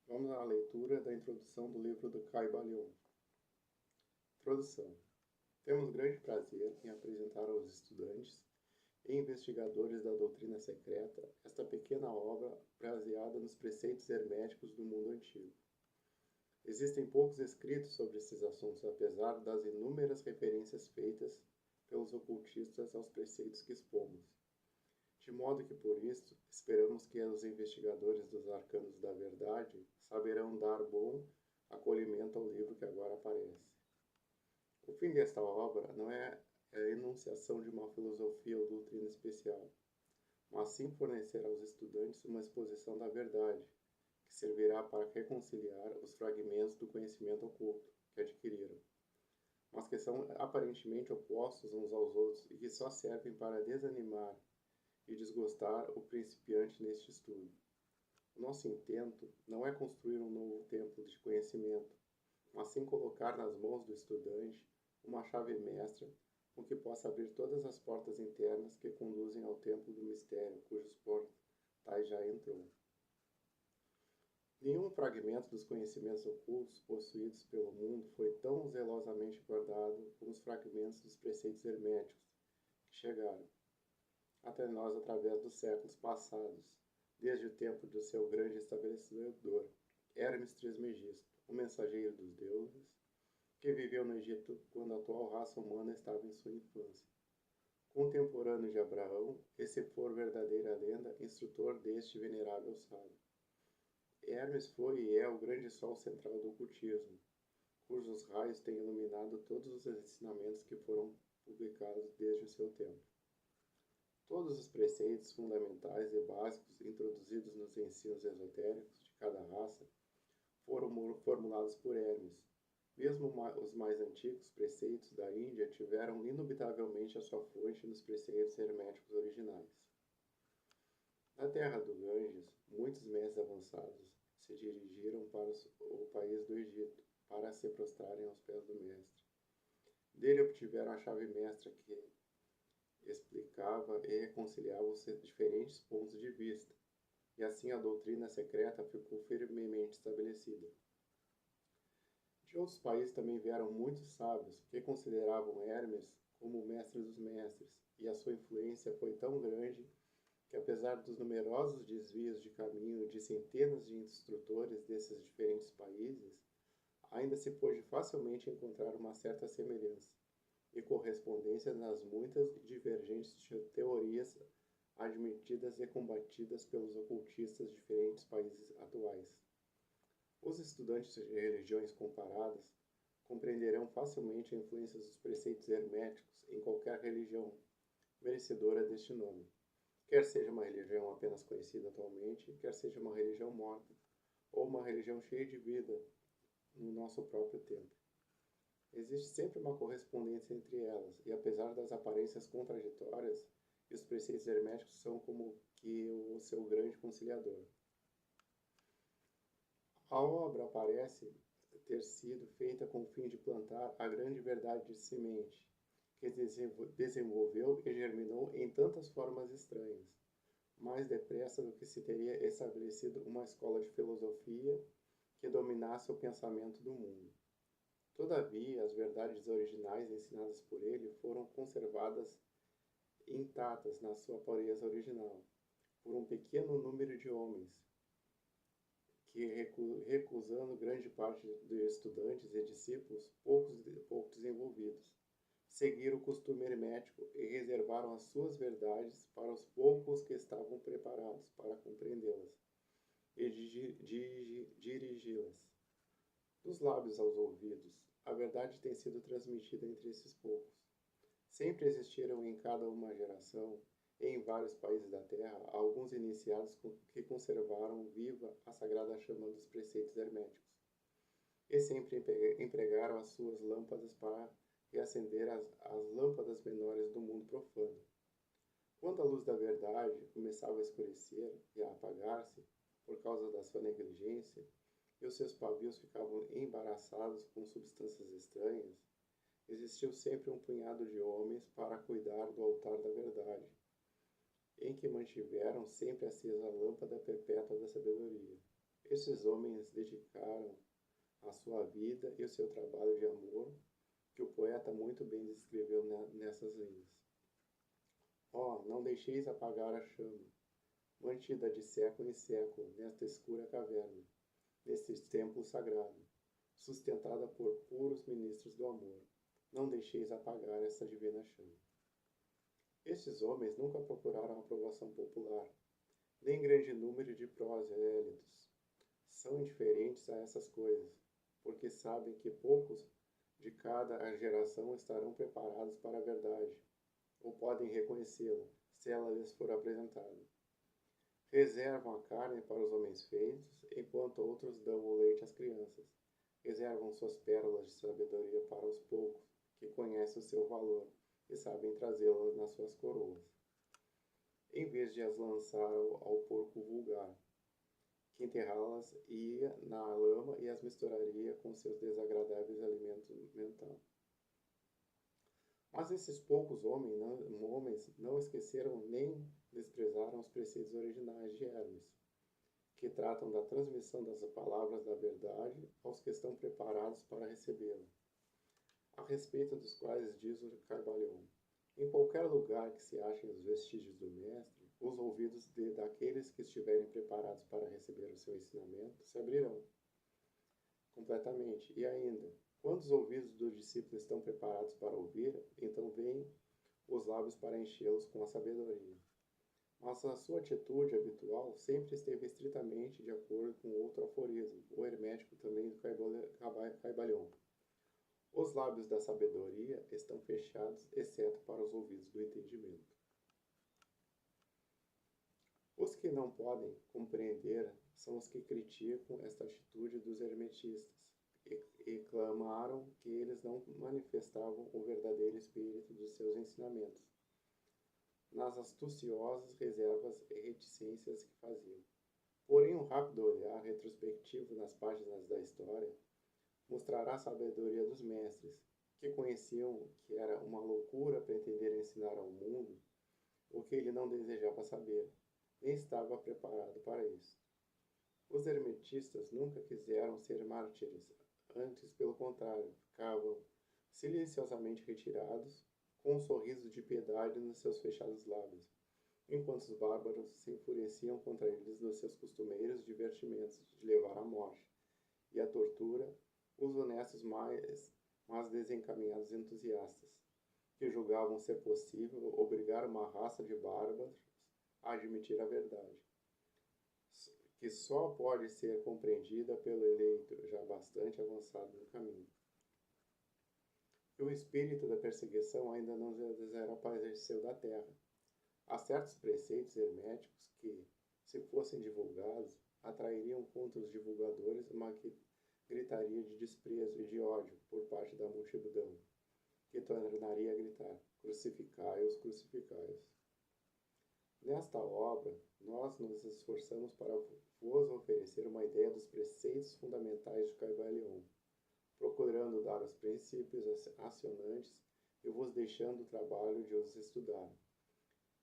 Vamos à leitura da introdução do livro do Caibalion. Introdução. Temos grande prazer em apresentar aos estudantes e investigadores da doutrina secreta esta pequena obra baseada nos preceitos herméticos do mundo antigo. Existem poucos escritos sobre esses assuntos, apesar das inúmeras referências feitas pelos ocultistas aos preceitos que expomos. De modo que, por isso, esperamos que os investigadores dos arcanos da verdade saberão dar bom acolhimento ao livro que agora aparece. O fim desta obra não é a enunciação de uma filosofia ou doutrina especial, mas sim fornecer aos estudantes uma exposição da verdade, que servirá para reconciliar os fragmentos do conhecimento oculto que adquiriram, mas que são aparentemente opostos uns aos outros e que só servem para desanimar e desgostar o principiante neste estudo. O nosso intento não é construir um novo templo de conhecimento, mas sim colocar nas mãos do estudante uma chave mestra com que possa abrir todas as portas internas que conduzem ao templo do mistério, cujos portais já entrou. Nenhum fragmento dos conhecimentos ocultos possuídos pelo mundo foi tão zelosamente guardado como os fragmentos dos preceitos herméticos que chegaram até nós através dos séculos passados, desde o tempo do seu grande estabelecedor, Hermes Trismegisto, o mensageiro dos deuses, que viveu no Egito quando a atual raça humana estava em sua infância. Contemporâneo de Abraão, e se for verdadeira lenda, instrutor deste venerável sábio. Hermes foi e é o grande sol central do ocultismo, cujos raios têm iluminado todos os ensinamentos que foram publicados desde o seu tempo. Todos os preceitos fundamentais e básicos introduzidos nos ensinos esotéricos de cada raça foram formulados por Hermes. Mesmo os mais antigos preceitos da Índia tiveram indubitavelmente a sua fonte nos preceitos herméticos originais. Na terra do Ganges, muitos mestres avançados se dirigiram para o país do Egito para se prostrarem aos pés do mestre. Dele obtiveram a chave mestra que explicava e reconciliava os diferentes pontos de vista, e assim a doutrina secreta ficou firmemente estabelecida. De outros países também vieram muitos sábios que consideravam Hermes como o mestre dos mestres, e a sua influência foi tão grande que, apesar dos numerosos desvios de caminho de centenas de instrutores desses diferentes países, ainda se pôde facilmente encontrar uma certa semelhança e correspondência nas muitas e divergentes teorias admitidas e combatidas pelos ocultistas de diferentes países atuais. Os estudantes de religiões comparadas compreenderão facilmente a influência dos preceitos herméticos em qualquer religião merecedora deste nome, quer seja uma religião apenas conhecida atualmente, quer seja uma religião morta, ou uma religião cheia de vida no nosso próprio tempo. Existe sempre uma correspondência entre elas, e apesar das aparências contraditórias, os preceitos herméticos são como que o seu grande conciliador. A obra parece ter sido feita com o fim de plantar a grande verdade de semente, que desenvolveu e germinou em tantas formas estranhas, mais depressa do que se teria estabelecido uma escola de filosofia que dominasse o pensamento do mundo. Todavia, as verdades originais ensinadas por ele foram conservadas intactas na sua pureza original, por um pequeno número de homens, que, recusando grande parte dos estudantes e discípulos pouco desenvolvidos, seguiram o costume hermético e reservaram as suas verdades para os poucos que estavam preparados para compreendê-las e dirigi-las. Dos lábios aos ouvidos, a verdade tem sido transmitida entre esses poucos. Sempre existiram em cada uma geração e em vários países da Terra alguns iniciados que conservaram viva a sagrada chama dos preceitos herméticos e sempre empregaram as suas lâmpadas para reacender as lâmpadas menores do mundo profano. Quando a luz da verdade começava a escurecer e a apagar-se por causa da sua negligência, e os seus pavios ficavam embaraçados com substâncias estranhas, existiu sempre um punhado de homens para cuidar do altar da verdade, em que mantiveram sempre acesa a lâmpada perpétua da sabedoria. Esses homens dedicaram a sua vida e o seu trabalho de amor, que o poeta muito bem descreveu nessas linhas. Ó, não deixeis apagar a chama, mantida de século em século, nesta escura caverna, neste templo sagrado, sustentada por puros ministros do amor. Não deixeis apagar essa divina chama. Estes homens nunca procuraram aprovação popular, nem grande número de prosélitos. São indiferentes a essas coisas, porque sabem que poucos de cada geração estarão preparados para a verdade, ou podem reconhecê-la, se ela lhes for apresentada. Reservam a carne para os homens feitos, enquanto outros dão o leite às crianças. Reservam suas pérolas de sabedoria para os poucos, que conhecem o seu valor e sabem trazê-las nas suas coroas, em vez de as lançar ao porco vulgar, que enterrá-las ia na lama e as misturaria com seus desagradáveis alimentos mentais. Mas esses poucos homens não esqueceram nem desprezaram os preceitos originais de Hermes, que tratam da transmissão das palavras da verdade aos que estão preparados para recebê-la, a respeito dos quais diz o Caibalion: em qualquer lugar que se achem os vestígios do Mestre, os ouvidos daqueles que estiverem preparados para receber o seu ensinamento se abrirão completamente. E ainda, quando os ouvidos do discípulo estão preparados para ouvir, então vêm os lábios para enchê-los com a sabedoria. Mas a sua atitude habitual sempre esteve estritamente de acordo com outro aforismo, o hermético também do Caibalion. Os lábios da sabedoria estão fechados, exceto para os ouvidos do entendimento. Os que não podem compreender são os que criticam esta atitude dos hermetistas e clamaram que eles não manifestavam o verdadeiro espírito dos seus ensinamentos, nas astuciosas reservas e reticências que faziam. Porém, um rápido olhar retrospectivo nas páginas da história mostrará a sabedoria dos mestres, que conheciam que era uma loucura pretender ensinar ao mundo o que ele não desejava saber, nem estava preparado para isso. Os hermetistas nunca quiseram ser mártires, antes, pelo contrário, ficavam silenciosamente retirados, com um sorriso de piedade nos seus fechados lábios, enquanto os bárbaros se enfureciam contra eles nos seus costumeiros divertimentos de levar à morte e à tortura os honestos mas desencaminhados entusiastas, que julgavam ser possível obrigar uma raça de bárbaros a admitir a verdade, que só pode ser compreendida pelo eleito já bastante avançado no caminho. E o espírito da perseguição ainda não desapareceu da terra. Há certos preceitos herméticos que, se fossem divulgados, atrairiam contra os divulgadores uma gritaria de desprezo e de ódio por parte da multidão, que tornaria a gritar: crucificai-os, crucificai-os. Nesta obra, nós nos esforçamos para vos oferecer uma ideia dos preceitos fundamentais de Caibalion, procurando dar os princípios acionantes e vos deixando o trabalho de os estudar.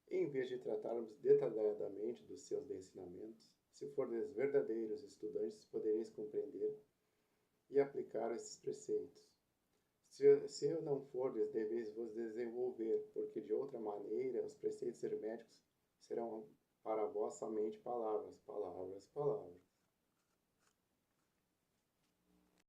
Em vez de tratarmos detalhadamente dos seus ensinamentos, se fordes verdadeiros estudantes, podereis compreender e aplicar esses preceitos. Se não fordes, deveis vos desenvolver, porque de outra maneira os preceitos herméticos serão para vós somente palavras, palavras, palavras.